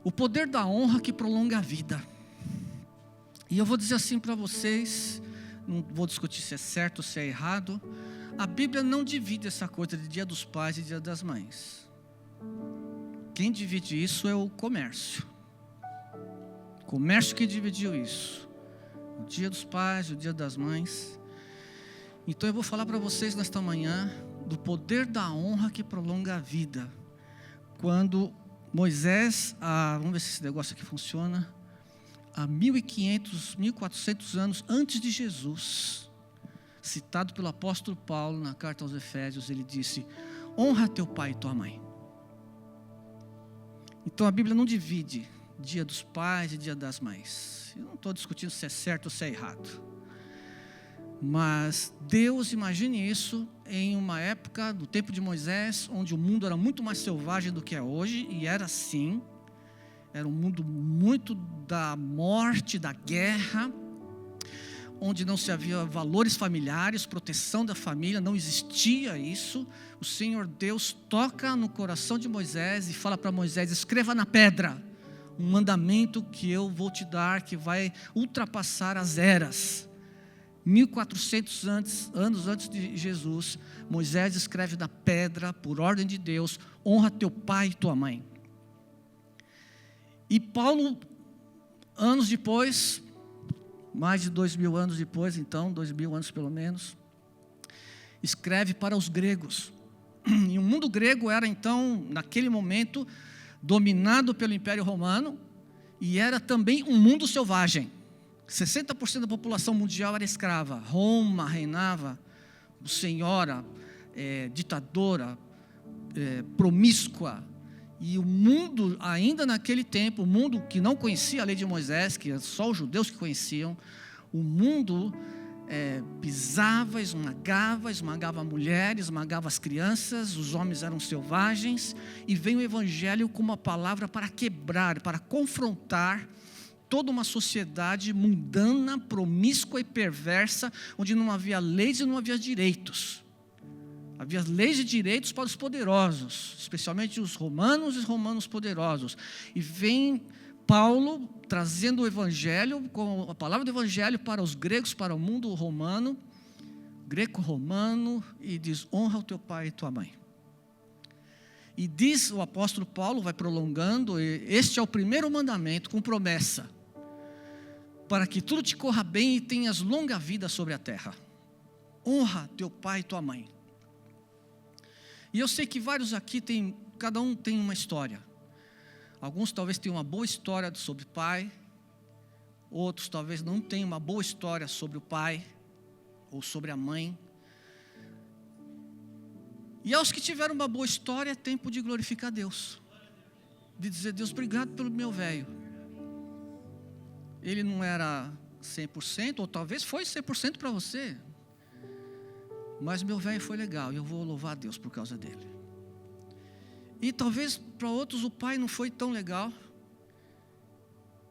O poder da honra que prolonga a vida. E eu vou dizer assim para vocês, não vou discutir se é certo ou se é errado. A Bíblia não divide essa coisa de Dia dos Pais e Dia das Mães. Quem divide isso é o comércio. O comércio que dividiu isso. O Dia dos Pais e o Dia das Mães. Então eu vou falar para vocês nesta manhã do poder da honra que prolonga a vida. Quando Moisés, vamos ver se esse negócio aqui funciona, há 1500, 1400 anos antes de Jesus, citado pelo apóstolo Paulo na carta aos Efésios, ele disse: honra teu pai e tua mãe. Então a Bíblia não divide Dia dos Pais e Dia das Mães. Eu não estou discutindo se é certo ou se é errado. Mas Deus, imagine isso em uma época, do tempo de Moisés, onde o mundo era muito mais selvagem do que é hoje, e era assim, era um mundo muito da morte, da guerra, onde não se havia valores familiares, proteção da família, não existia isso. O Senhor Deus toca no coração de Moisés e fala para Moisés: escreva na pedra um mandamento que eu vou te dar, que vai ultrapassar as eras. 1400 anos antes de Jesus, Moisés escreve na pedra, por ordem de Deus: honra teu pai e tua mãe. E Paulo, anos depois, mais de 2000 anos depois, então, 2000 anos pelo menos, escreve para os gregos. E o mundo grego era então, naquele momento, dominado pelo Império Romano, e era também um mundo selvagem. 60% da população mundial era escrava. Roma reinava, senhora, ditadora, promíscua. E o mundo, ainda naquele tempo, o mundo que não conhecia a lei de Moisés, que só os judeus que conheciam, o mundo pisava, esmagava a mulher, esmagava as crianças, os homens eram selvagens, e vem o Evangelho com uma palavra para quebrar, para confrontar toda uma sociedade mundana, promíscua e perversa, onde não havia leis e não havia direitos. Havia leis e direitos para os poderosos, especialmente os romanos e os romanos poderosos. E vem Paulo trazendo o Evangelho, com a palavra do Evangelho para os gregos, para o mundo romano, greco-romano, e diz: honra o teu pai e tua mãe. E diz o apóstolo Paulo, vai prolongando: este é o primeiro mandamento com promessa, para que tudo te corra bem e tenhas longa vida sobre a terra. Honra teu pai e tua mãe. E eu sei que vários aqui cada um tem uma história. Alguns talvez tenham uma boa história sobre pai, outros talvez não tenham uma boa história sobre o pai ou sobre a mãe. E aos que tiveram uma boa história, é tempo de glorificar Deus, de dizer: Deus, obrigado pelo meu velho. Ele não era 100%, ou talvez foi 100% para você, mas meu velho foi legal, e eu vou louvar a Deus por causa dele. E talvez para outros o pai não foi tão legal,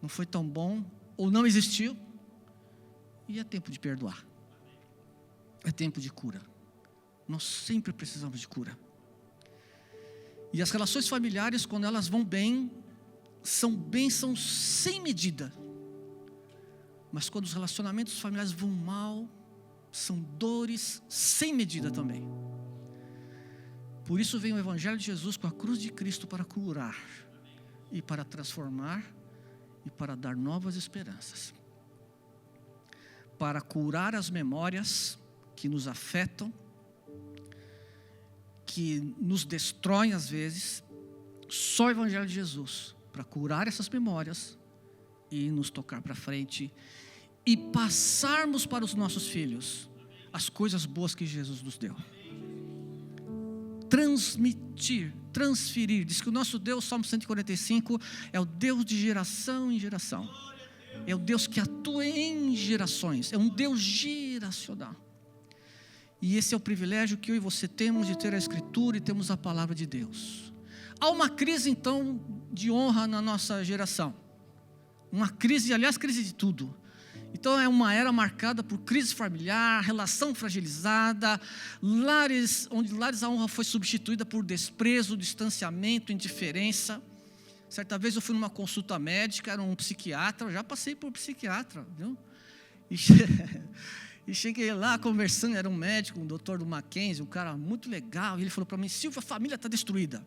não foi tão bom, ou não existiu, e é tempo de perdoar, é tempo de cura. Nós sempre precisamos de cura. E as relações familiares, quando elas vão bem, são bênçãos sem medida. Mas quando os relacionamentos familiares vão mal, são dores sem medida também. Por isso vem o Evangelho de Jesus com a cruz de Cristo para curar, e para transformar, e para dar novas esperanças. Para curar as memórias que nos afetam, que nos destroem às vezes. Só o Evangelho de Jesus para curar essas memórias e nos tocar para frente e passarmos para os nossos filhos as coisas boas que Jesus nos deu. Transmitir, transferir. Diz que o nosso Deus, Salmo 145, é o Deus de geração em geração. É o Deus que atua em gerações. É um Deus geracional. E esse é o privilégio que eu e você temos de ter a Escritura e temos a palavra de Deus. Há uma crise então de honra na nossa geração. Uma crise, aliás, crise de tudo. Então é uma era marcada por crise familiar, relação fragilizada, onde lares a honra foi substituída por desprezo, distanciamento, indiferença. Certa vez eu fui numa consulta médica, era um psiquiatra, eu já passei por psiquiatra, viu? E cheguei lá conversando, era um médico, um doutor do Mackenzie, um cara muito legal, e ele falou para mim: Silvio, a família está destruída.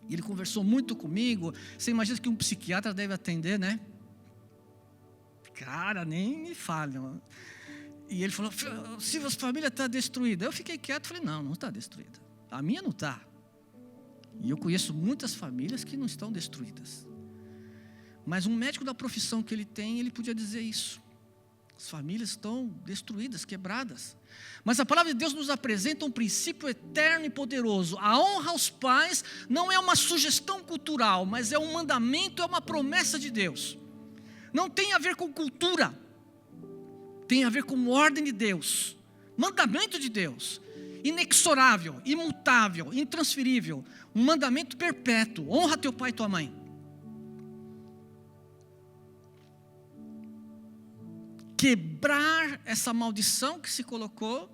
E ele conversou muito comigo. Você imagina que um psiquiatra deve atender, né? Cara, nem me falha. E ele falou: Silvio, a família está destruída. Eu fiquei quieto, falei: não está destruída. A minha não está. E eu conheço muitas famílias que não estão destruídas. Mas um médico da profissão que ele tem, ele podia dizer isso. As famílias estão destruídas, quebradas. Mas a palavra de Deus nos apresenta um princípio eterno e poderoso. A honra aos pais não é uma sugestão cultural, mas é um mandamento, é uma promessa de Deus. Não tem a ver com cultura. Tem a ver com ordem de Deus. Mandamento de Deus. Inexorável, imutável, intransferível. Um mandamento perpétuo. Honra teu pai e tua mãe. Quebrar essa maldição que se colocou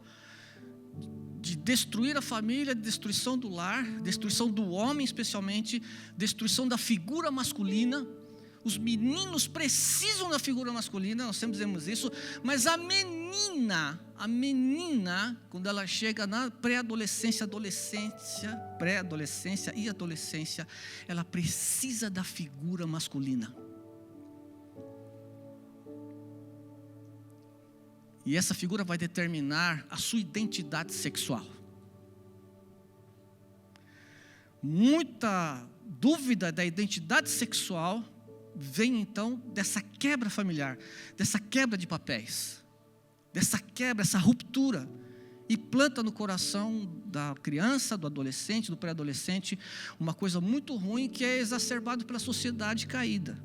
de destruir a família, de destruição do lar, destruição do homem especialmente, destruição da figura masculina. Os meninos precisam da figura masculina, nós sempre dizemos isso, mas a menina, quando ela chega na pré-adolescência, pré-adolescência e adolescência, ela precisa da figura masculina. E essa figura vai determinar a sua identidade sexual. Muita dúvida da identidade sexual vem então dessa quebra familiar, dessa quebra de papéis, dessa quebra, essa ruptura, e planta no coração da criança, do adolescente, do pré-adolescente, uma coisa muito ruim que é exacerbado pela sociedade caída,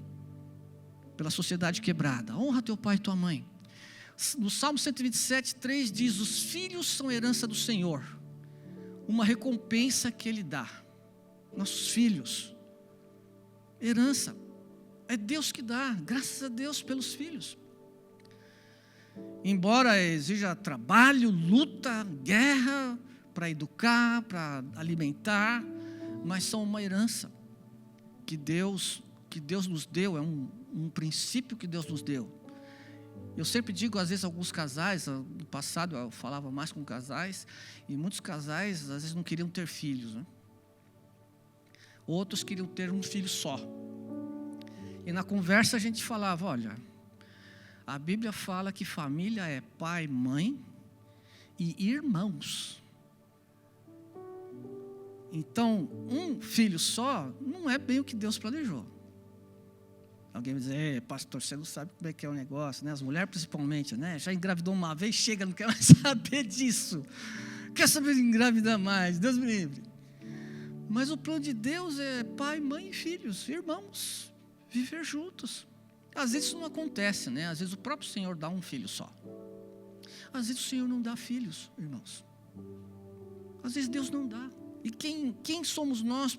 pela sociedade quebrada. Honra teu pai e tua mãe. No Salmo 127, 3 diz: os filhos são herança do Senhor, uma recompensa que Ele dá. Nossos filhos, herança, é Deus que dá, graças a Deus pelos filhos. Embora exija trabalho, luta, guerra, para educar, para alimentar, mas são uma herança que Deus nos deu, é um princípio que Deus nos deu. Eu sempre digo, às vezes, alguns casais, no passado eu falava mais com casais, e muitos casais, às vezes, não queriam ter filhos, né? Outros queriam ter um filho só. E na conversa a gente falava: olha, a Bíblia fala que família é pai, mãe e irmãos. Então, um filho só não é bem o que Deus planejou. Alguém vai dizer: pastor, você não sabe como é que é o negócio, né? As mulheres principalmente, né? Já engravidou uma vez, chega, não quer mais saber disso. Quer saber de engravidar mais, Deus me livre. Mas o plano de Deus é pai, mãe e filhos, irmãos, viver juntos. Às vezes isso não acontece, né? Às vezes o próprio Senhor dá um filho só. Às vezes o Senhor não dá filhos, irmãos. Às vezes Deus não dá. E quem somos nós?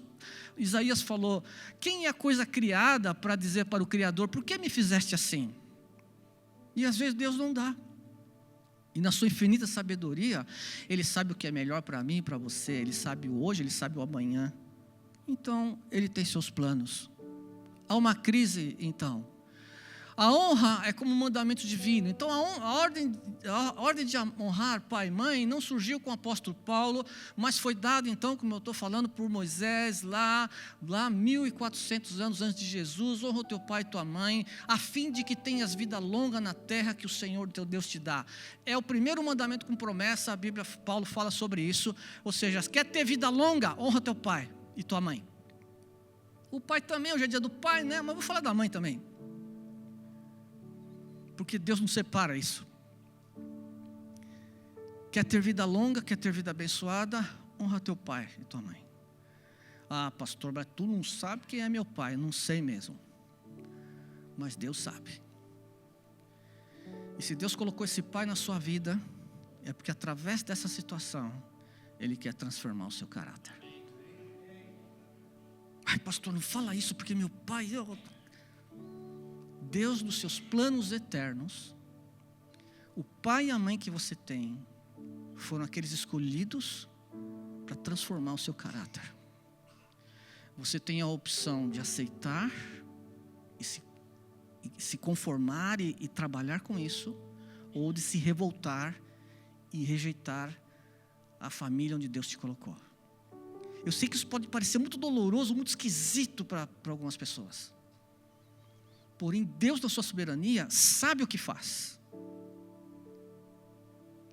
Isaías falou: quem é a coisa criada para dizer para o Criador: por que me fizeste assim? E às vezes Deus não dá. E na sua infinita sabedoria, Ele sabe o que é melhor para mim e para você. Ele sabe o hoje, Ele sabe o amanhã. Então, Ele tem seus planos. Há uma crise, então. A honra é como um mandamento divino. Então a ordem de honrar pai e mãe não surgiu com o apóstolo Paulo, mas foi dado então, como eu estou falando, por Moisés lá 1400 anos antes de Jesus. Honra o teu pai e tua mãe, a fim de que tenhas vida longa na terra que o Senhor teu Deus te dá. É o primeiro mandamento com promessa. A Bíblia, Paulo fala sobre isso. Ou seja, quer ter vida longa? Honra teu pai e tua mãe. O pai também, hoje é dia do pai, né? Mas vou falar da mãe também, porque Deus não separa isso. Quer ter vida longa, quer ter vida abençoada? Honra teu pai e tua mãe. Ah, pastor, mas tu não sabe quem é meu pai. Não sei mesmo, mas Deus sabe. E se Deus colocou esse pai na sua vida, é porque através dessa situação Ele quer transformar o seu caráter. Ai, pastor, não fala isso, porque meu pai... Deus, nos seus planos eternos, o pai e a mãe que você tem foram aqueles escolhidos para transformar o seu caráter. Você tem a opção de aceitar e se conformar e trabalhar com isso, ou de se revoltar e rejeitar a família onde Deus te colocou. Eu sei que isso pode parecer muito doloroso, muito esquisito para algumas pessoas. Porém, Deus, na sua soberania, sabe o que faz.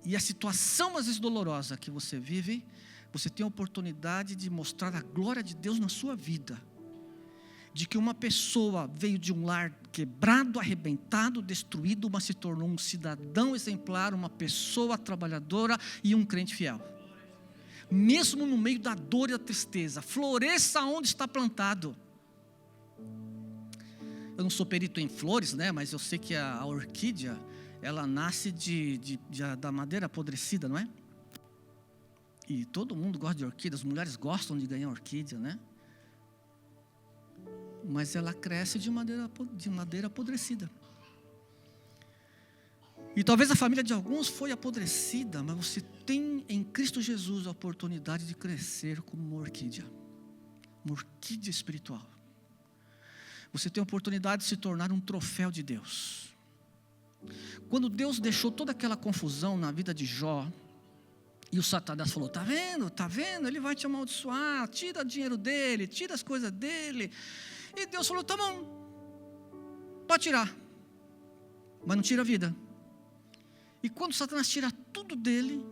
E a situação, às vezes, dolorosa que você vive, você tem a oportunidade de mostrar a glória de Deus na sua vida. De que uma pessoa veio de um lar quebrado, arrebentado, destruído, mas se tornou um cidadão exemplar, uma pessoa trabalhadora e um crente fiel. Mesmo no meio da dor e da tristeza, floresça onde está plantado. Eu não sou perito em flores, né? Mas eu sei que a orquídea, ela nasce da madeira apodrecida, não é? E todo mundo gosta de orquídea, as mulheres gostam de ganhar orquídea, né? Mas ela cresce de madeira apodrecida. E talvez a família de alguns foi apodrecida, mas você tem em Cristo Jesus a oportunidade de crescer como uma orquídea espiritual. Você tem a oportunidade de se tornar um troféu de Deus. Quando Deus deixou toda aquela confusão na vida de Jó, e o Satanás falou, tá vendo, ele vai te amaldiçoar, tira o dinheiro dele, tira as coisas dele. E Deus falou, tá bom, pode tirar, mas não tira a vida. E quando Satanás tira tudo dele,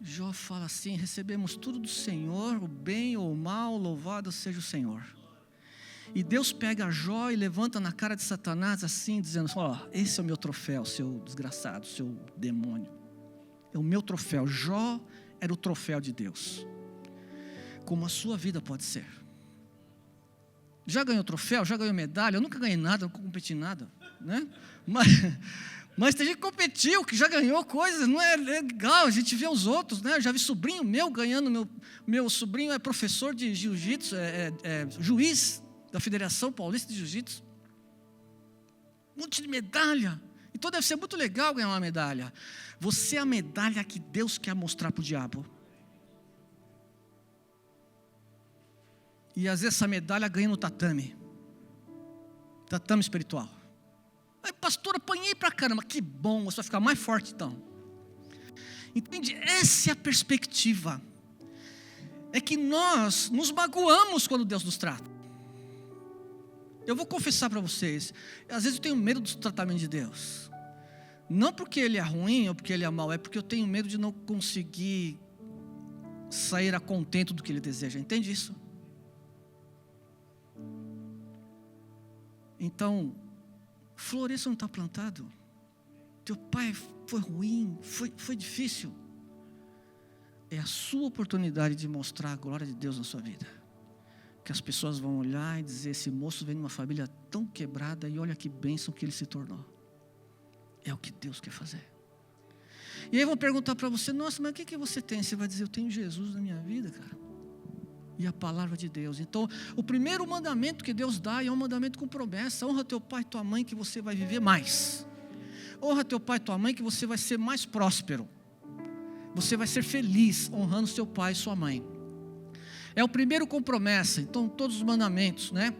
Jó fala assim, recebemos tudo do Senhor, o bem ou o mal, louvado seja o Senhor. E Deus pega Jó e levanta na cara de Satanás assim, dizendo, esse é o meu troféu, seu desgraçado, seu demônio. É o meu troféu. Jó era o troféu de Deus. Como a sua vida pode ser. Já ganhou troféu? Já ganhou medalha? Eu nunca ganhei nada, nunca competi em nada, né? Mas tem gente que competiu, que já ganhou coisas, não é legal, a gente vê os outros, né? Eu já vi sobrinho meu ganhando, meu sobrinho é professor de jiu-jitsu, juiz da Federação Paulista de Jiu-Jitsu. Um monte de medalha. Então deve ser muito legal ganhar uma medalha. Você é a medalha que Deus quer mostrar para o diabo. E às vezes essa medalha ganha no tatame espiritual. Aí, pastor, apanhei pra caramba. Que bom, você vai ficar mais forte então. Entende? Essa é a perspectiva. É que nós nos magoamos quando Deus nos trata. Eu vou confessar para vocês, às vezes eu tenho medo do tratamento de Deus. Não porque Ele é ruim ou porque Ele é mau, é porque eu tenho medo de não conseguir sair a contento do que Ele deseja. Entende isso? Então, floresça onde está plantado. Teu pai foi ruim, foi difícil. É a sua oportunidade de mostrar a glória de Deus na sua vida. Que as pessoas vão olhar e dizer, esse moço vem de uma família tão quebrada e olha que bênção que ele se tornou. É o que Deus quer fazer. E aí vão perguntar para você, nossa, mas o que você tem? Você vai dizer, eu tenho Jesus na minha vida, cara. E a palavra de Deus. Então, o primeiro mandamento que Deus dá é um mandamento com promessa. Honra teu pai e tua mãe que você vai viver mais. Honra teu pai e tua mãe que você vai ser mais próspero. Você vai ser feliz honrando seu pai e sua mãe. É o primeiro com promessa. Então, todos os mandamentos, né?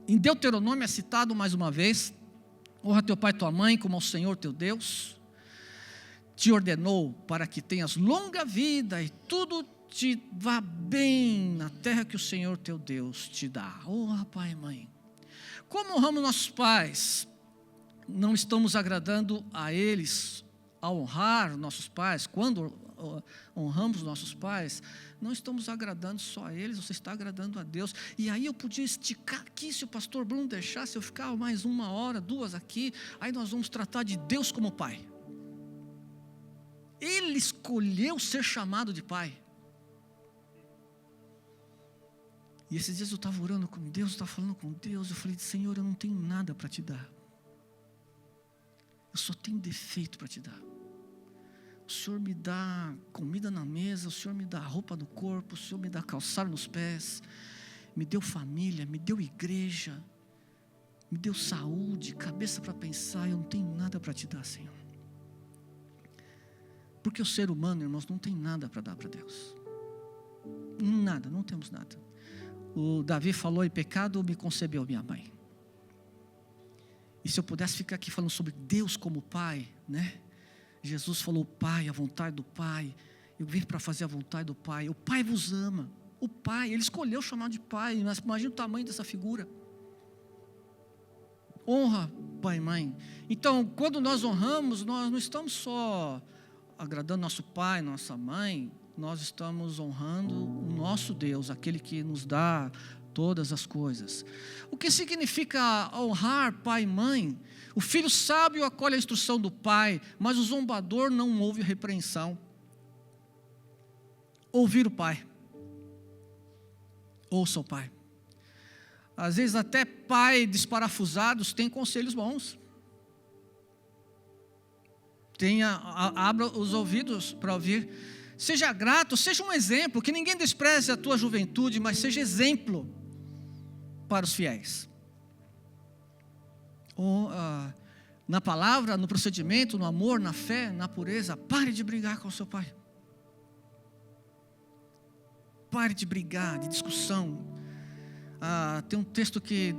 Em Deuteronômio é citado mais uma vez, honra teu pai e tua mãe como ao Senhor teu Deus te ordenou para que tenhas longa vida e tudo te vá bem na terra que o Senhor teu Deus te dá. Honra pai e mãe. Como honramos nossos pais? Não estamos agradando a eles ao honrar nossos pais. Quando honramos nossos pais, não estamos agradando só a eles, você está agradando a Deus. E aí eu podia esticar aqui, se o pastor Bruno deixasse eu ficar mais 1 hora, 2 aqui, aí nós vamos tratar de Deus como pai. Ele escolheu ser chamado de pai. E esses dias eu estava orando com Deus, eu estava falando com Deus, eu falei, Senhor, eu não tenho nada para te dar. Eu só tenho defeito para te dar. O Senhor me dá comida na mesa, o Senhor me dá roupa no corpo, o Senhor me dá calçado nos pés, me deu família, me deu igreja, me deu saúde, cabeça para pensar, eu não tenho nada para te dar, Senhor. Porque o ser humano, irmãos, não tem nada para dar para Deus. Nada, não temos nada. O Davi falou: em pecado me concebeu minha mãe. E se eu pudesse ficar aqui falando sobre Deus como Pai, né? Jesus falou: Pai, a vontade do Pai. Eu vim para fazer a vontade do Pai. O Pai vos ama. O Pai, Ele escolheu chamar de Pai. Mas imagina o tamanho dessa figura. Honra pai e mãe. Então, quando nós honramos, nós não estamos só agradando nosso pai, nossa mãe, nós estamos honrando o nosso Deus, aquele que nos dá todas as coisas. O que significa honrar pai e mãe? O filho sábio acolhe a instrução do pai, mas o zombador não ouve repreensão. Ouvir o pai. Ouça o pai. Às vezes até pai desparafusados tem conselhos bons. Abra os ouvidos para ouvir. Seja grato, seja um exemplo, que ninguém despreze a tua juventude, mas seja exemplo para os fiéis. Na palavra, no procedimento, no amor, na fé, na pureza, pare de brigar com o seu pai. Pare de brigar, de discussão. Tem um texto que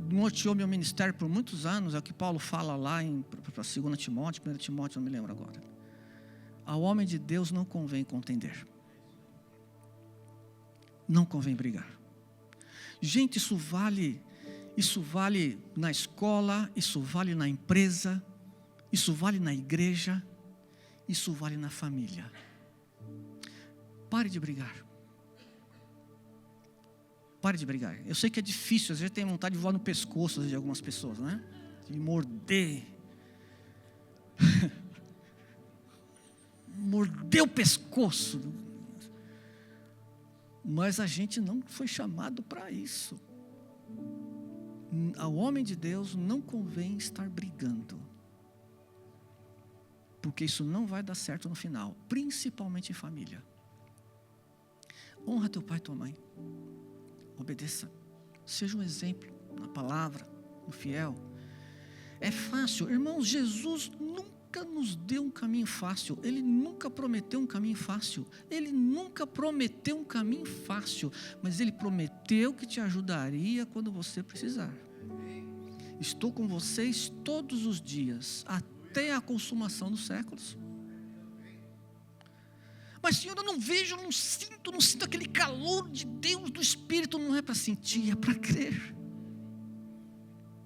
norteou meu ministério por muitos anos, é o que Paulo fala lá para 2 Timóteo, 1 Timóteo, não me lembro agora. Ao homem de Deus não convém contender. Não convém brigar. Gente, isso vale na escola, isso vale na empresa, isso vale na igreja, isso vale na família. Pare de brigar. Pare de brigar. Eu sei que é difícil, às vezes tem vontade de voar no pescoço de algumas pessoas, né? De morder. Morder o pescoço. Mas a gente não foi chamado para isso. Ao homem de Deus não convém estar brigando. Porque isso não vai dar certo no final, principalmente em família. Honra teu pai e tua mãe. Obedeça, seja um exemplo na palavra, no fiel. É fácil, irmãos, Jesus nunca nos deu um caminho fácil, Ele nunca prometeu um caminho fácil, Ele nunca prometeu um caminho fácil, mas Ele prometeu que te ajudaria quando você precisar. Estou com vocês todos os dias, até a consumação dos séculos. Mas Senhor, eu não vejo, eu não sinto aquele calor de Deus, do Espírito. Não é para sentir, é para crer.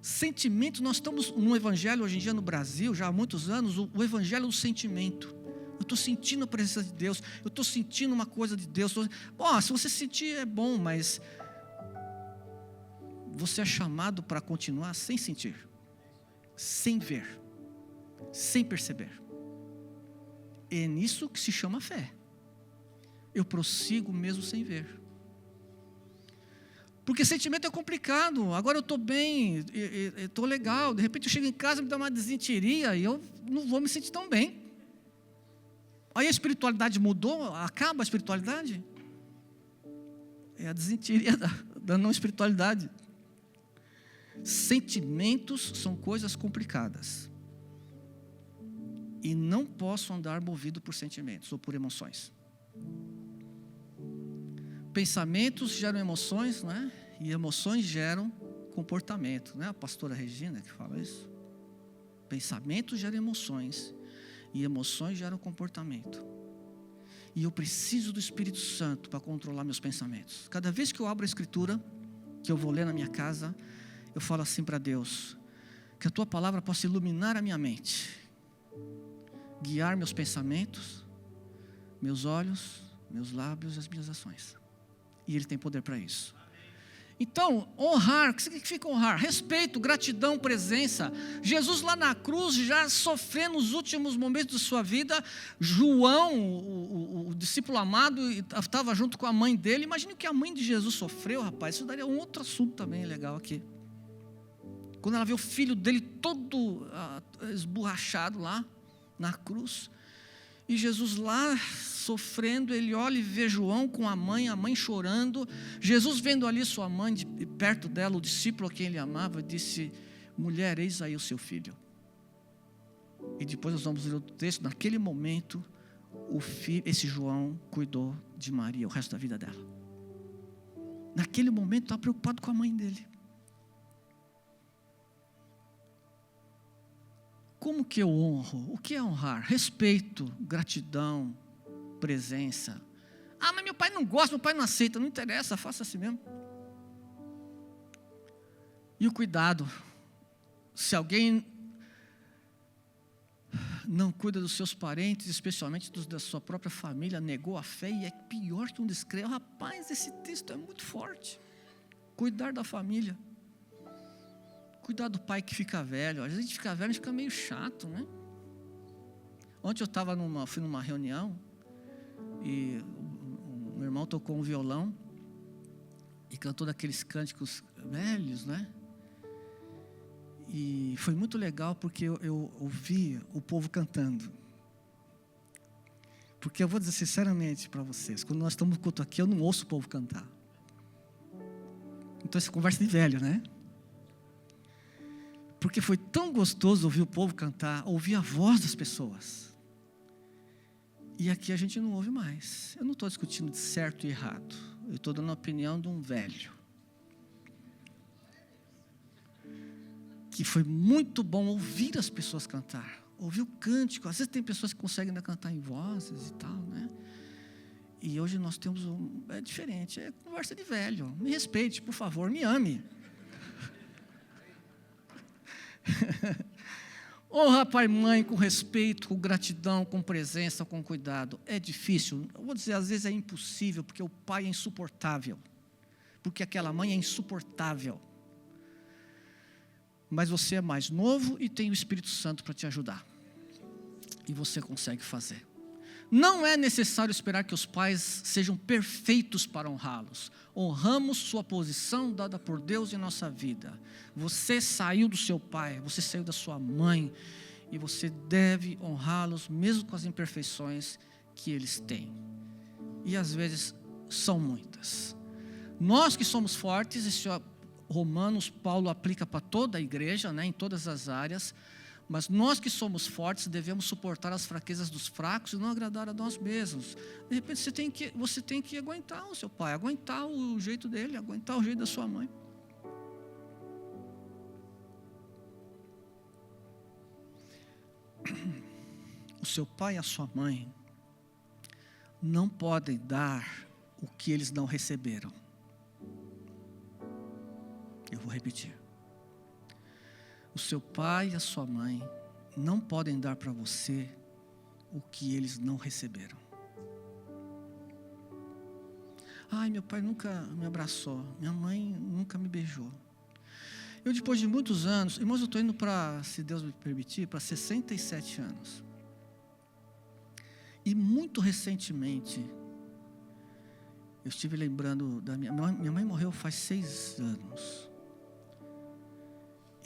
Sentimento, nós estamos no Evangelho hoje em dia no Brasil, já há muitos anos, o Evangelho do sentimento. Eu estou sentindo a presença de Deus, eu estou sentindo uma coisa de Deus. Se você sentir é bom, mas você é chamado para continuar sem sentir, sem ver, sem perceber. É nisso que se chama fé. Eu prossigo mesmo sem ver. Porque sentimento é complicado. Agora eu estou bem, estou legal. De repente eu chego em casa, me dá uma desinteria e eu não vou me sentir tão bem. Aí a espiritualidade mudou, acaba a espiritualidade. É a desinteria da não espiritualidade. Sentimentos são coisas complicadas. E não posso andar movido por sentimentos ou por emoções. Pensamentos geram emoções, né? E emoções geram comportamento, né? A pastora Regina que fala isso. Pensamentos geram emoções e emoções geram comportamento. E eu preciso do Espírito Santo para controlar meus pensamentos. Cada vez que eu abro a Escritura, que eu vou ler na minha casa, eu falo assim para Deus: que a Tua palavra possa iluminar a minha mente, guiar meus pensamentos, meus olhos, meus lábios e as minhas ações. E Ele tem poder para isso. Então, honrar, o que significa honrar? Respeito, gratidão, presença. Jesus lá na cruz, já sofrendo os últimos momentos de sua vida. João, o discípulo amado, estava junto com a mãe dele. Imagine o que a mãe de Jesus sofreu, rapaz. Isso daria um outro assunto também legal aqui. Quando ela vê o filho dele todo esborrachado lá na cruz. E Jesus lá sofrendo, ele olha e vê João com a mãe chorando. Jesus vendo ali sua mãe perto dela, o discípulo a quem ele amava, disse: mulher, eis aí o seu filho. E depois nós vamos ler o texto. Naquele momento, esse João cuidou de Maria o resto da vida dela. naquele momento estava preocupado com a mãe dele. Como que eu honro? O que é honrar? Respeito, gratidão, presença. Ah, mas meu pai não gosta, meu pai não aceita. Não interessa, faça assim mesmo. E o cuidado. Se alguém não cuida dos seus parentes, especialmente dos da sua própria família, negou a fé, e é pior que um descrente. Rapaz, esse texto é muito forte. Cuidar da família. Cuidar do pai que fica velho. Às vezes a gente fica velho, a gente fica meio chato, né? Ontem eu fui numa reunião, e o irmão tocou um violão, e cantou daqueles cânticos velhos, né? E foi muito legal, porque eu ouvi o povo cantando. Porque eu vou dizer sinceramente para vocês, quando nós estamos no culto aqui, eu não ouço o povo cantar. Então essa conversa de velho, né? Porque foi tão gostoso ouvir o povo cantar, ouvir a voz das pessoas. E aqui a gente não ouve mais. Eu não estou discutindo de certo e errado. Eu estou dando a opinião de um velho. Que foi muito bom ouvir as pessoas cantar. Ouvir o cântico. Às vezes tem pessoas que conseguem ainda cantar em vozes e tal, né? E hoje nós temos é diferente. É conversa de velho. Me respeite, por favor, me ame. Honra pai e mãe com respeito, com gratidão, com presença, com cuidado. É difícil, eu vou dizer, às vezes é impossível, porque o pai é insuportável, porque aquela mãe é insuportável. Mas você é mais novo e tem o Espírito Santo para te ajudar, e você consegue fazer. Não é necessário esperar que os pais sejam perfeitos para honrá-los. Honramos sua posição dada por Deus em nossa vida. Você saiu do seu pai, você saiu da sua mãe, e você deve honrá-los mesmo com as imperfeições que eles têm. E às vezes são muitas. Nós que somos fortes, esse Romanos, Paulo aplica para toda a igreja, né, em todas as áreas. Mas nós que somos fortes devemos suportar as fraquezas dos fracos e não agradar a nós mesmos. De repente você tem que aguentar o seu pai, aguentar o jeito dele, aguentar o jeito da sua mãe. O seu pai e a sua mãe não podem dar o que eles não receberam. Eu vou repetir. O seu pai e a sua mãe não podem dar para você o que eles não receberam. Ai, meu pai nunca me abraçou, minha mãe nunca me beijou. Eu, depois de muitos anos, irmãos, eu estou indo para, se Deus me permitir, para 67 anos. E muito recentemente, eu estive lembrando da minha mãe morreu faz 6 anos.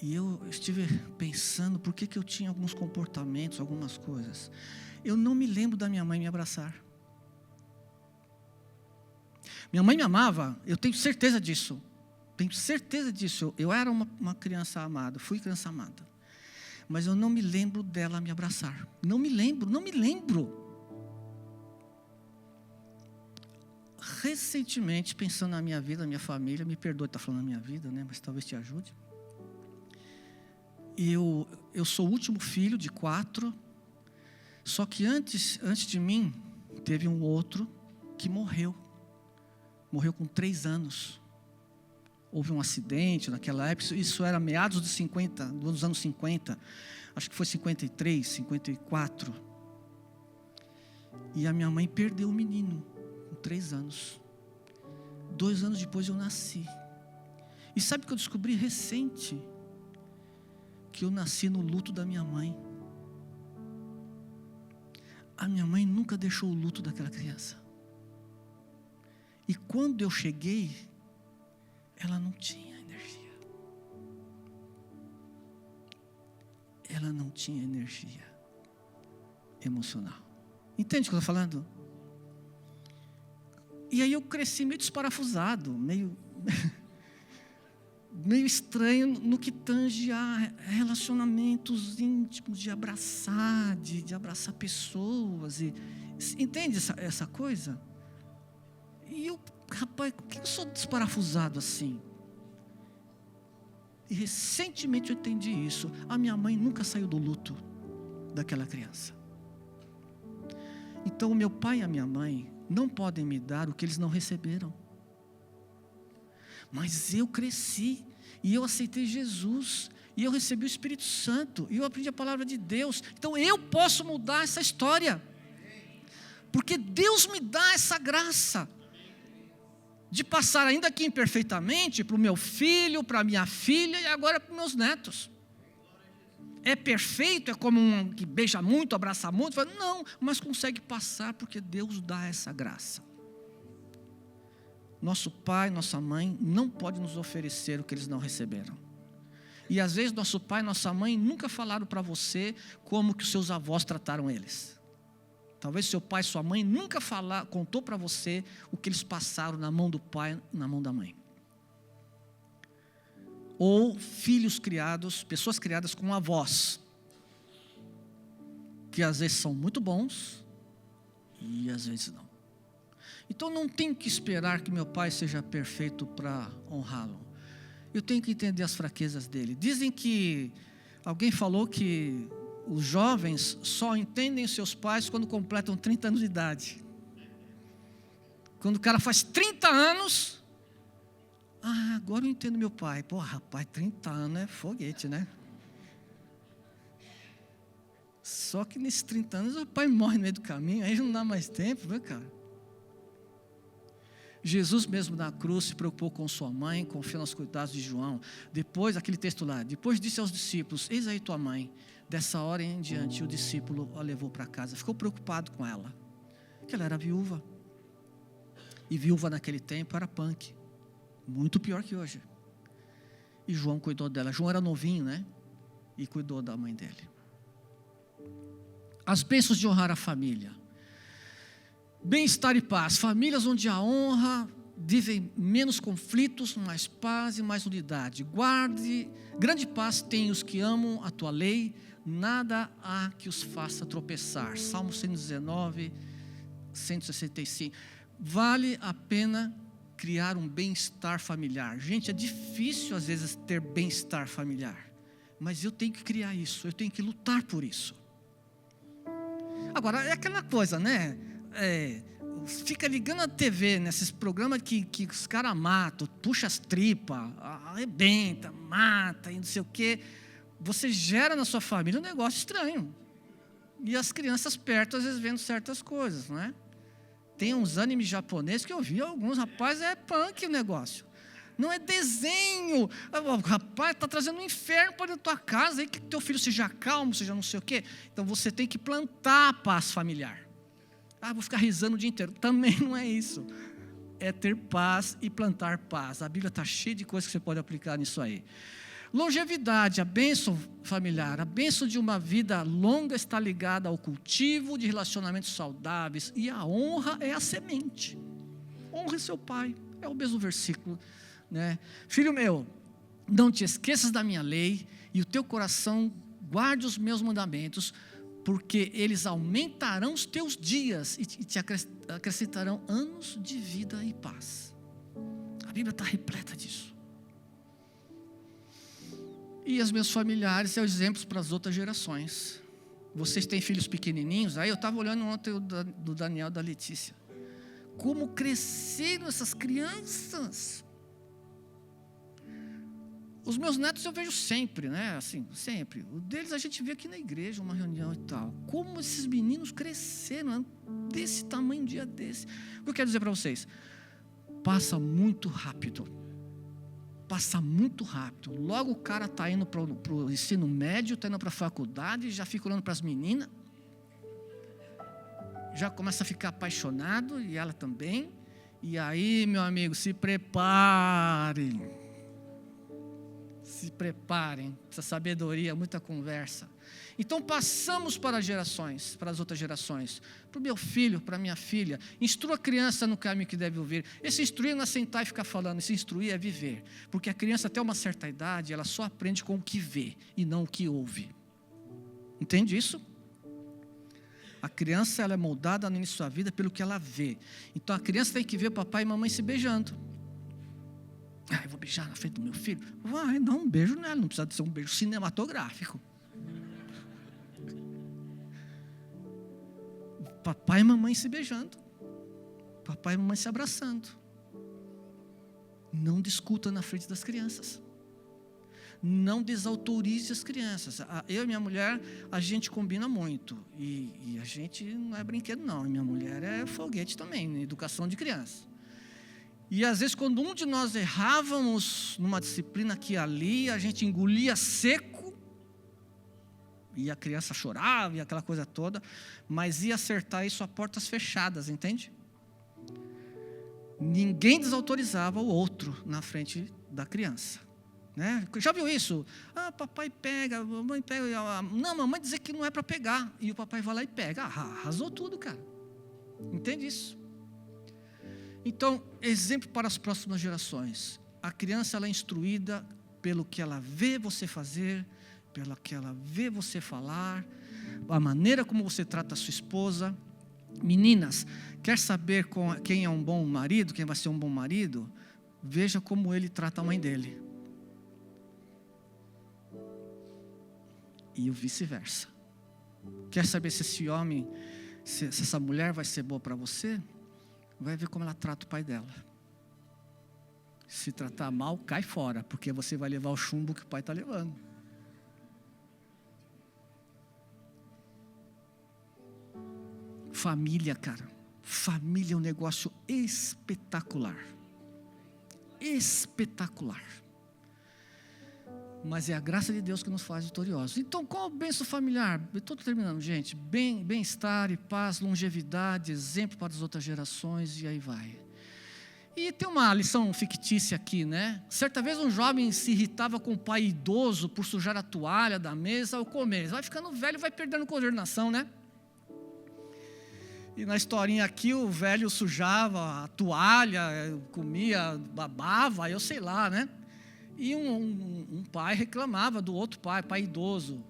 E eu estive pensando por que eu tinha alguns comportamentos, algumas coisas. Eu não me lembro da minha mãe me abraçar. Minha mãe me amava, eu tenho certeza disso. Tenho certeza disso. Eu era uma criança amada, fui criança amada. Mas eu não me lembro dela me abraçar. Não me lembro. Recentemente, pensando na minha vida, na minha família, me perdoe estar falando na minha vida, né? Mas talvez te ajude. Eu sou o último filho de 4, só que antes de mim, teve um outro que morreu com 3 anos. Houve um acidente naquela época, isso era meados dos anos 50, acho que foi 53, 54. E a minha mãe perdeu o menino, com 3 anos. 2 anos depois eu nasci. E sabe o que eu descobri recente? Que eu nasci no luto da minha mãe. A minha mãe nunca deixou o luto daquela criança. E quando eu cheguei, ela não tinha energia. Ela não tinha energia emocional. Entende o que eu estou falando? E aí eu cresci meio desparafusado, meio estranho no que tange a relacionamentos íntimos, de abraçar, de abraçar pessoas. Entende essa coisa? E eu rapaz, por que eu sou desparafusado assim? E recentemente eu entendi isso. A minha mãe nunca saiu do luto daquela criança. Então o meu pai e a minha mãe não podem me dar o que eles não receberam. Mas eu cresci, e eu aceitei Jesus, e eu recebi o Espírito Santo, e eu aprendi a palavra de Deus. Então eu posso mudar essa história, porque Deus me dá essa graça de passar, ainda que imperfeitamente, para o meu filho, para a minha filha e agora para os meus netos. É perfeito, é como um que beija muito, abraça muito? Não, mas consegue passar porque Deus dá essa graça. Nosso pai, nossa mãe não pode nos oferecer o que eles não receberam. E às vezes nosso pai e nossa mãe nunca falaram para você como que os seus avós trataram eles. Talvez seu pai e sua mãe nunca contou para você o que eles passaram na mão do pai, na mão da mãe. Ou filhos criados, pessoas criadas com avós, que às vezes são muito bons e às vezes não. Então não tenho que esperar que meu pai seja perfeito para honrá-lo. Eu tenho que entender as fraquezas dele. Dizem que, alguém falou que os jovens só entendem os seus pais quando completam 30 anos de idade. Quando o cara faz 30 anos, agora eu entendo meu pai. Pô, rapaz, 30 anos é foguete, né? Só que nesses 30 anos o pai morre no meio do caminho, aí não dá mais tempo, né, cara? Jesus mesmo na cruz se preocupou com sua mãe, confiou nos cuidados de João. Depois, aquele texto lá, depois disse aos discípulos, eis aí tua mãe. Dessa hora em diante o discípulo a levou para casa, ficou preocupado com ela, porque ela era viúva. E viúva naquele tempo era punk, muito pior que hoje. E João cuidou dela, João era novinho, né? E cuidou da mãe dele. As bênçãos de honrar a família. Bem-estar e paz, famílias onde a honra vivem menos conflitos, mais paz e mais unidade. Grande paz tem os que amam a tua lei, nada há que os faça tropeçar. Salmo 119, 165. Vale a pena criar um bem-estar familiar. Gente, é difícil às vezes ter bem-estar familiar, mas eu tenho que criar isso, eu tenho que lutar por isso. Agora, é aquela coisa, né? Fica ligando a TV nesses programas que os caras matam, puxa as tripas, arrebenta, mata e não sei o quê. Você gera na sua família um negócio estranho. E as crianças perto às vezes vendo certas coisas, não é? Tem uns animes japoneses que eu vi alguns, rapaz, é punk o negócio. Não é desenho. O rapaz está trazendo um inferno para dentro da tua casa, aí que teu filho seja calmo, seja não sei o quê. Então você tem que plantar a paz familiar. Vou ficar rezando o dia inteiro. Também não é isso. É ter paz e plantar paz. A Bíblia está cheia de coisas que você pode aplicar nisso aí. Longevidade, a bênção familiar. A bênção de uma vida longa está ligada ao cultivo de relacionamentos saudáveis. E a honra é a semente. Honre seu pai. É o mesmo versículo, né? Filho meu, não te esqueças da minha lei e o teu coração guarde os meus mandamentos, porque eles aumentarão os teus dias e te acrescentarão anos de vida e paz. A Bíblia está repleta disso. E os meus familiares são exemplos para as outras gerações. Vocês têm filhos pequenininhos? Aí eu estava olhando ontem o do Daniel e da Letícia. Como cresceram essas crianças. Os meus netos eu vejo sempre, né? Assim, sempre. O deles a gente vê aqui na igreja, uma reunião e tal. Como esses meninos cresceram desse tamanho, um dia desse. O que eu quero dizer para vocês? Passa muito rápido. Passa muito rápido. Logo o cara está indo para o ensino médio, está indo para a faculdade, já fica olhando para as meninas. Já começa a ficar apaixonado, e ela também. E aí, meu amigo, se preparem. Se preparem, essa sabedoria, muita conversa. Então passamos para as gerações, para as outras gerações. Para o meu filho, para a minha filha. Instrua a criança no caminho que deve ouvir. Esse instruir não é sentar e ficar falando, esse instruir é viver. Porque a criança até uma certa idade, ela só aprende com o que vê e não o que ouve. Entende isso? A criança, ela é moldada no início da sua vida pelo que ela vê. Então a criança tem que ver papai e mamãe se beijando. Eu vou beijar na frente do meu filho? Vai, dá um beijo nela, não precisa ser um beijo cinematográfico. Papai e mamãe se beijando. Papai e mamãe se abraçando. Não discuta na frente das crianças. Não desautorize as crianças. Eu e minha mulher, a gente combina muito. E a gente não é brinquedo, não. Minha mulher é foguete também, na educação de criança. E às vezes, quando um de nós errávamos numa disciplina aqui e ali, a gente engolia seco, e a criança chorava, e aquela coisa toda, mas ia acertar isso a portas fechadas, entende? Ninguém desautorizava o outro na frente da criança. Né? Já viu isso? Papai pega, mamãe pega. Não, mamãe dizer que não é para pegar. E o papai vai lá e pega. Arrasou tudo, cara. Entende isso? Então, exemplo para as próximas gerações. A criança, ela é instruída pelo que ela vê você fazer, pelo que ela vê você falar, a maneira como você trata a sua esposa. Meninas, quer saber quem é um bom marido, quem vai ser um bom marido? Veja como ele trata a mãe dele. E o vice-versa. Quer saber se esse homem, se essa mulher vai ser boa para você? Vai ver como ela trata o pai dela. Se tratar mal, cai fora, porque você vai levar o chumbo que o pai está levando. Família, cara. Família é um negócio espetacular. Espetacular. Mas é a graça de Deus que nos faz vitoriosos. Então, qual a bênção familiar? Estou terminando, gente. Bem-estar e paz, longevidade, exemplo para as outras gerações, e aí vai. E tem uma lição fictícia aqui, né? Certa vez um jovem se irritava com o pai idoso por sujar a toalha da mesa ao comer. Vai ficando velho, vai perdendo coordenação, né? E na historinha aqui, o velho sujava a toalha, comia, babava, eu sei lá, né? E um pai reclamava do outro pai idoso.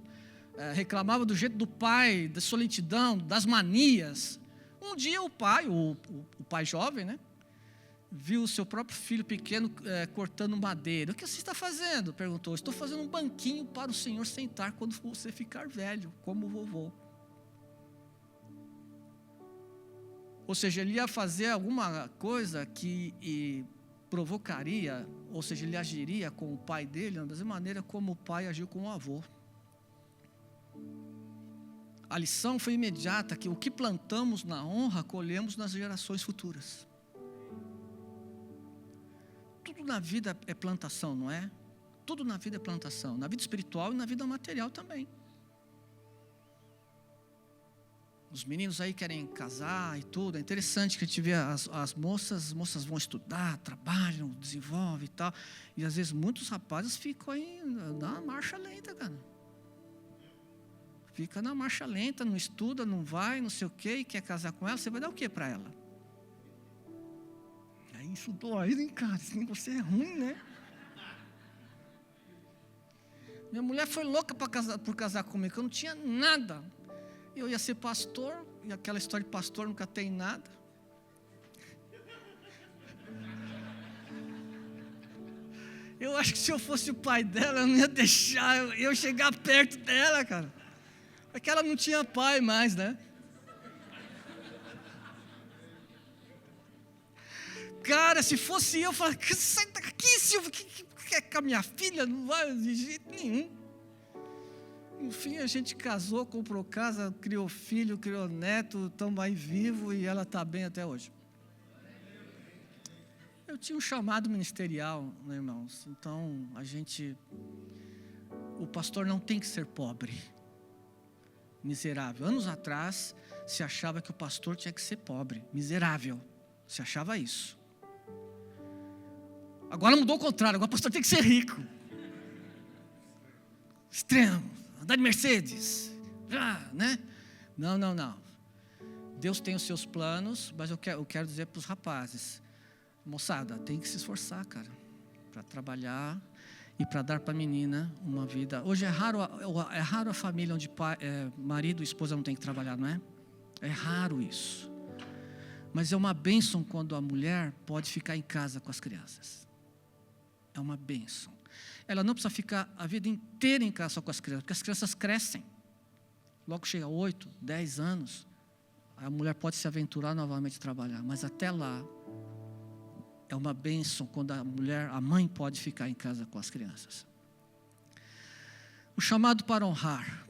Reclamava do jeito do pai, da sua lentidão, das manias. Um dia o pai jovem, né? Viu o seu próprio filho pequeno cortando madeira. O que você está fazendo? Perguntou. Estou fazendo um banquinho para o senhor sentar quando você ficar velho, como o vovô. Ou seja, ele ia fazer alguma coisa que provocaria, ou seja, ele agiria com o pai dele da mesma maneira como o pai agiu com o avô. A lição foi imediata, que o que plantamos na honra, colhemos nas gerações futuras. Tudo na vida é plantação, não é? Tudo na vida é plantação, na vida espiritual e na vida material também. Os meninos aí querem casar e tudo. É interessante que a gente vê as moças vão estudar, trabalham, desenvolvem e tal. E às vezes muitos rapazes ficam aí na marcha lenta, cara. Fica na marcha lenta, não estuda, não vai, não sei o quê, e quer casar com ela, você vai dar o quê para ela? Aí isso dói, hein, cara? Esse negócio é ruim, né? Minha mulher foi louca por casar comigo, eu não tinha nada. Eu ia ser pastor, e aquela história de pastor nunca tem nada. Eu acho que se eu fosse o pai dela, eu não ia deixar eu chegar perto dela, cara. Porque ela não tinha pai mais, né? Cara, se fosse eu falaria, sai daqui, Silvio, que quer com a minha filha? Não vai de jeito nenhum. Enfim, a gente casou, comprou casa, criou filho, criou neto, estamos aí vivos e ela está bem até hoje. Eu tinha um chamado ministerial, né, irmãos? Então, o pastor não tem que ser pobre, miserável. Anos atrás, se achava que o pastor tinha que ser pobre, miserável. Se achava isso. Agora mudou o contrário, agora o pastor tem que ser rico. Extremo. Andar de Mercedes, né? Não. Deus tem os seus planos, mas eu quero dizer para os rapazes, moçada, tem que se esforçar, cara, para trabalhar e para dar para a menina uma vida. Hoje é raro a família onde marido e esposa não tem que trabalhar, não é? É raro isso. Mas é uma bênção quando a mulher pode ficar em casa com as crianças. É uma bênção. Ela não precisa ficar a vida inteira em casa só com as crianças, porque as crianças crescem. Logo chega a 8, 10 anos, a mulher pode se aventurar novamente a trabalhar. Mas até lá, é uma bênção quando a mãe pode ficar em casa com as crianças. O chamado para honrar.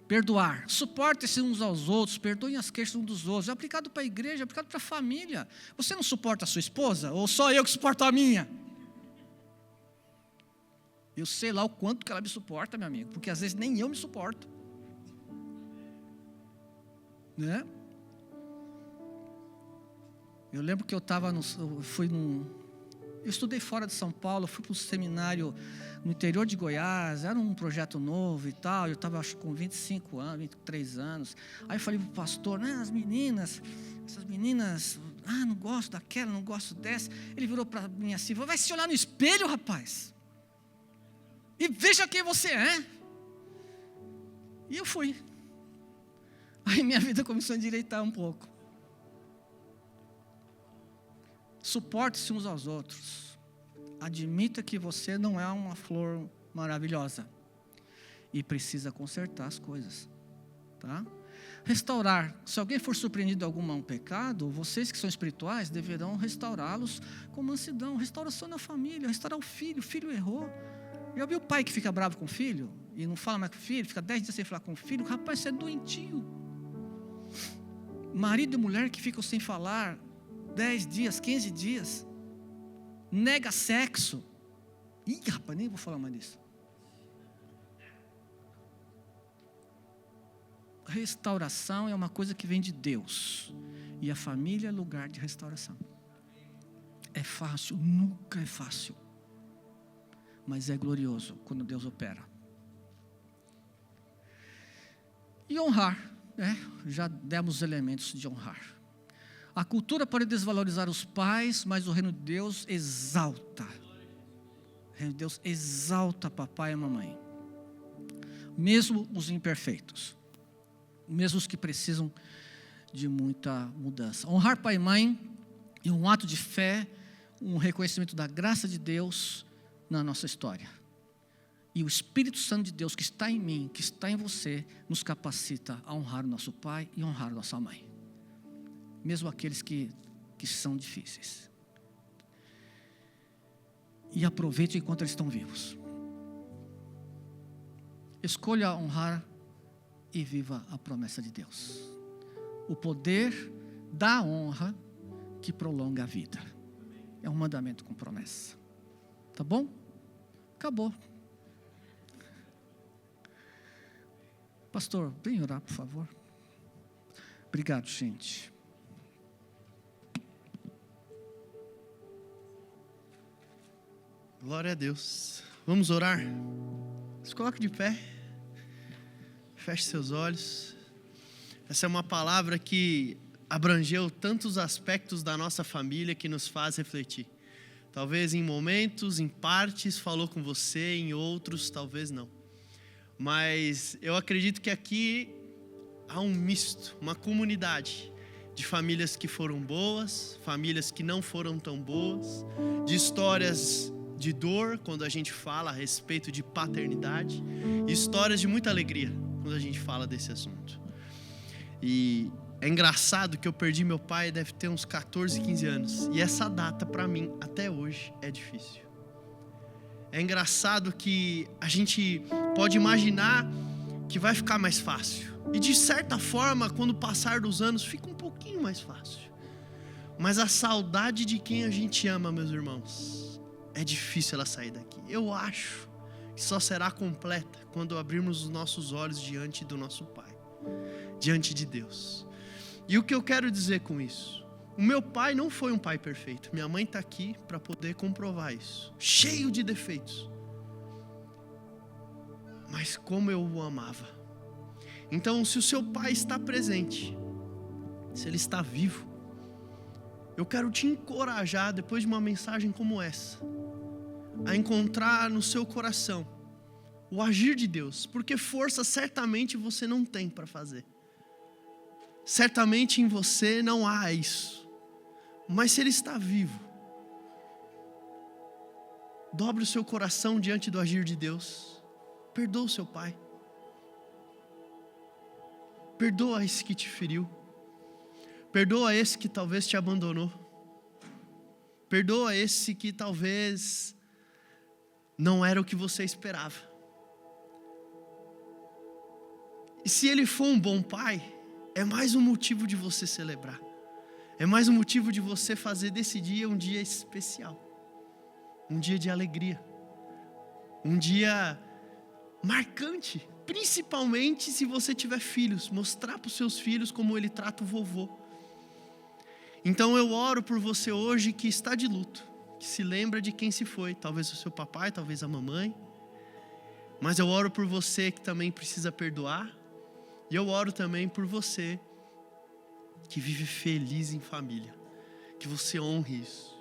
Perdoar, suportem-se uns aos outros, perdoem as queixas uns dos outros. É aplicado para a igreja, é aplicado para a família. Você não suporta a sua esposa? Ou só eu que suporto a minha? Eu sei lá o quanto que ela me suporta, meu amigo, porque às vezes nem eu me suporto. Né? Eu lembro que eu estudei fora de São Paulo, fui para um seminário no interior de Goiás, era um projeto novo e tal, eu estava acho com 25 anos, 23 anos, aí eu falei para o pastor, essas meninas, não gosto daquela, não gosto dessa, ele virou para mim assim, vai se olhar no espelho, rapaz, e veja quem você é, e eu fui, aí minha vida começou a endireitar um pouco. Suporte-se uns aos outros. Admita que você não é uma flor maravilhosa. E precisa consertar as coisas. Tá? Restaurar. Se alguém for surpreendido de algum pecado, vocês que são espirituais deverão restaurá-los com mansidão. Restauração na família, restaurar o filho errou. Já viu o pai que fica bravo com o filho? E não fala mais com o filho, fica 10 dias sem falar com o filho? Rapaz, você é doentio. Marido e mulher que ficam sem falar 10 dias, 15 dias, nega sexo. Ih, rapaz, nem vou falar mais disso. Restauração é uma coisa que vem de Deus. E a família é lugar de restauração. É fácil? Nunca é fácil. Mas é glorioso quando Deus opera. E honrar, já demos os elementos de honrar. A cultura pode desvalorizar os pais, mas o reino de Deus exalta. O reino de Deus exalta papai e mamãe. Mesmo os imperfeitos. Mesmo os que precisam de muita mudança. Honrar pai e mãe é um ato de fé, um reconhecimento da graça de Deus na nossa história. E o Espírito Santo de Deus que está em mim, que está em você, nos capacita a honrar o nosso pai e honrar a nossa mãe. Mesmo aqueles que são difíceis. E aproveite enquanto eles estão vivos. Escolha honrar e viva a promessa de Deus. O poder da honra que prolonga a vida. É um mandamento com promessa. Tá bom? Acabou. Pastor, vem orar, por favor. Obrigado, gente. Glória a Deus. Vamos orar? Se coloque de pé. Feche seus olhos. Essa é uma palavra que abrangeu tantos aspectos da nossa família que nos faz refletir. Talvez em momentos, em partes, falou com você, em outros, talvez não. Mas eu acredito que aqui há um misto, uma comunidade de famílias que foram boas, famílias que não foram tão boas, de histórias de dor, quando a gente fala a respeito de paternidade, e histórias de muita alegria, quando a gente fala desse assunto. E é engraçado que eu perdi meu pai, deve ter uns 14, 15 anos, e essa data para mim, até hoje, é difícil. É engraçado que a gente pode imaginar que vai ficar mais fácil, e de certa forma, quando passar dos anos, fica um pouquinho mais fácil. Mas a saudade de quem a gente ama, meus irmãos, é difícil ela sair daqui. Eu acho que só será completa quando abrirmos os nossos olhos diante do nosso Pai, diante de Deus. E o que eu quero dizer com isso? O meu pai não foi um pai perfeito. Minha mãe está aqui para poder comprovar isso. Cheio de defeitos. Mas como eu o amava. Então, se o seu pai está presente, se ele está vivo, eu quero te encorajar, depois de uma mensagem como essa, a encontrar no seu coração o agir de Deus, porque força certamente você não tem para fazer. certamente em você não há isso. Mas se Ele está vivo, dobre o seu coração diante do agir de Deus. Perdoa o seu pai. Perdoa esse que te feriu. Perdoa esse que talvez te abandonou. Perdoa esse que talvez não era o que você esperava. E se ele for um bom pai, é mais um motivo de você celebrar. É mais um motivo de você fazer desse dia um dia especial. Um dia de alegria. Um dia marcante. Principalmente se você tiver filhos. Mostrar para os seus filhos como ele trata o vovô. Então eu oro por você hoje que está de luto, que se lembra de quem se foi, talvez o seu papai, talvez a mamãe, mas eu oro por você que também precisa perdoar, e eu oro também por você que vive feliz em família, que você honre isso,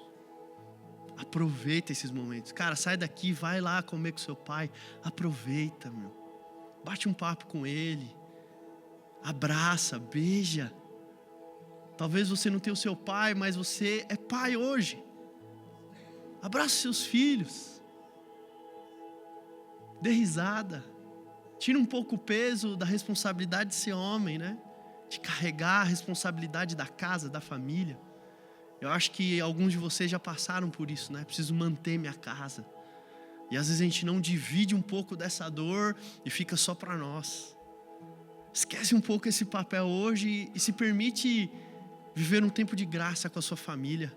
aproveita esses momentos, cara, sai daqui, vai lá comer com seu pai, aproveita, bate um papo com ele, abraça, beija. Talvez você não tenha o seu pai, mas você é pai hoje. Abraça seus filhos. Dê risada. Tira um pouco o peso da responsabilidade de ser homem, né? De carregar a responsabilidade da casa, da família. Eu acho que alguns de vocês já passaram por isso, né? Preciso manter minha casa. E às vezes a gente não divide um pouco dessa dor e fica só para nós. Esquece um pouco esse papel hoje e se permite viver um tempo de graça com a sua família.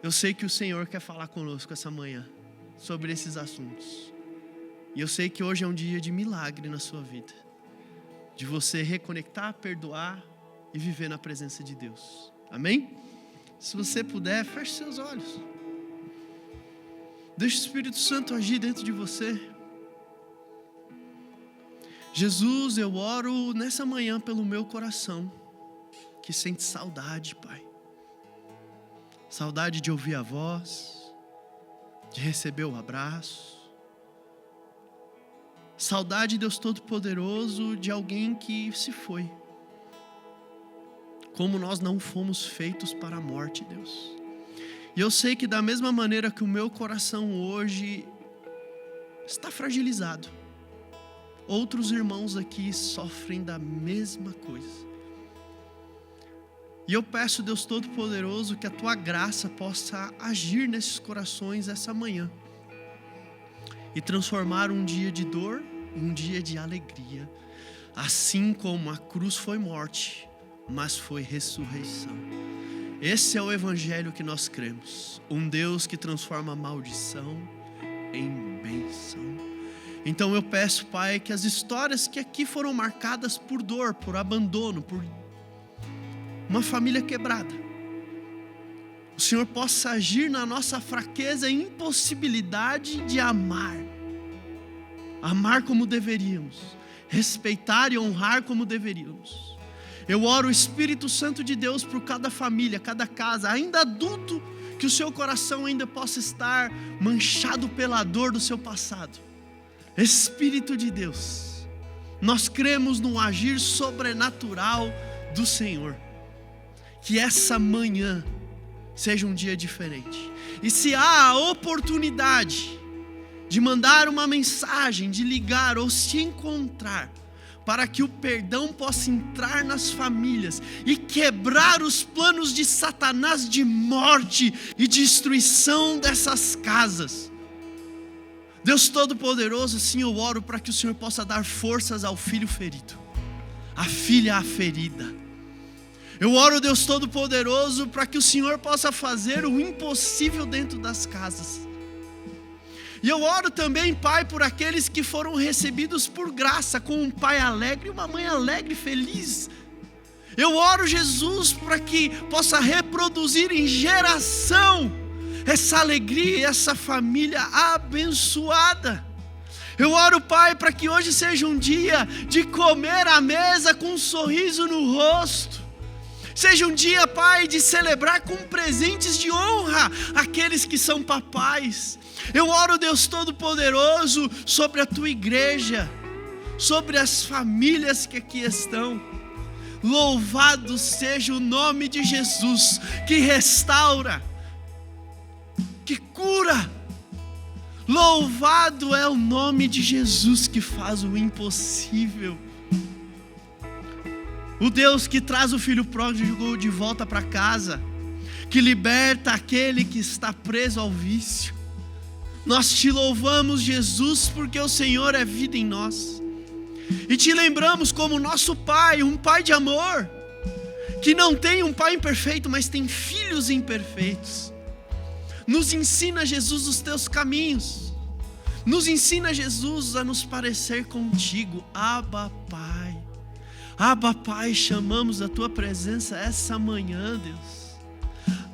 Eu sei que o Senhor quer falar conosco essa manhã sobre esses assuntos. E eu sei que hoje é um dia de milagre na sua vida. De você reconectar, perdoar e viver na presença de Deus. Amém? Se você puder, feche seus olhos. Deixe o Espírito Santo agir dentro de você. Jesus, eu oro nessa manhã pelo meu coração, que sente saudade, Pai. Saudade de ouvir a voz, de receber o abraço. Saudade, Deus Todo-Poderoso, de alguém que se foi. Como nós não fomos feitos para a morte, Deus. E eu sei que da mesma maneira que o meu coração hoje está fragilizado, outros irmãos aqui sofrem da mesma coisa. E eu peço, Deus Todo-Poderoso, que a Tua graça possa agir nesses corações essa manhã. E transformar um dia de dor em um dia de alegria. Assim como a cruz foi morte, mas foi ressurreição. Esse é o evangelho que nós cremos. Um Deus que transforma a maldição em bênção. Então eu peço, Pai, que as histórias que aqui foram marcadas por dor, por abandono, por uma família quebrada, o Senhor possa agir na nossa fraqueza e impossibilidade de amar como deveríamos, respeitar e honrar como deveríamos. Eu oro o Espírito Santo de Deus por cada família, cada casa, ainda adulto, que o seu coração ainda possa estar manchado pela dor do seu passado. Espírito de Deus, nós cremos no agir sobrenatural do Senhor. Que essa manhã seja um dia diferente. E se há a oportunidade de mandar uma mensagem, de ligar ou se encontrar, para que o perdão possa entrar nas famílias e quebrar os planos de Satanás de morte e destruição dessas casas. Deus Todo-Poderoso, assim eu oro para que o Senhor possa dar forças ao filho ferido, à filha ferida. Eu oro, Deus Todo-Poderoso, para que o Senhor possa fazer o impossível dentro das casas. E eu oro também, Pai, por aqueles que foram recebidos por graça, com um pai alegre e uma mãe alegre e feliz. Eu oro, Jesus, para que possa reproduzir em geração essa alegria e essa família abençoada. Eu oro, Pai, para que hoje seja um dia de comer à mesa com um sorriso no rosto. Seja um dia, Pai, de celebrar com presentes de honra aqueles que são papais. Eu oro, Deus Todo-Poderoso, sobre a Tua igreja, sobre as famílias que aqui estão. Louvado seja o nome de Jesus, que restaura, que cura. Louvado é o nome de Jesus, que faz o impossível. O Deus que traz o filho pródigo de volta para casa, que liberta aquele que está preso ao vício. Nós te louvamos, Jesus, porque o Senhor é vida em nós. E te lembramos como nosso Pai, um Pai de amor, que não tem um pai imperfeito, mas tem filhos imperfeitos. Nos ensina, Jesus, os teus caminhos. Nos ensina, Jesus, a nos parecer contigo. Abba, Pai. Abba, Pai, chamamos a tua presença essa manhã, Deus,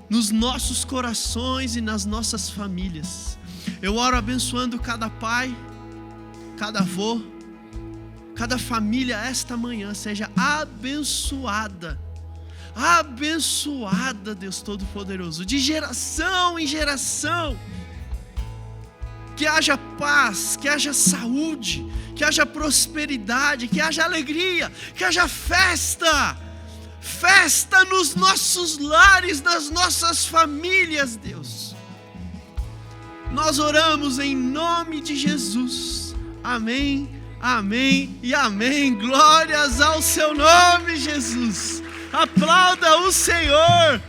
nos nossos corações e nas nossas famílias. Eu oro abençoando cada pai, cada avô, cada família esta manhã seja abençoada. Abençoada, Deus Todo-Poderoso, de geração em geração. Que haja paz, que haja saúde, que haja prosperidade, que haja alegria, que haja festa. Festa nos nossos lares, nas nossas famílias, Deus. Nós oramos em nome de Jesus. Amém, amém e amém. Glórias ao seu nome, Jesus. Aplauda o Senhor.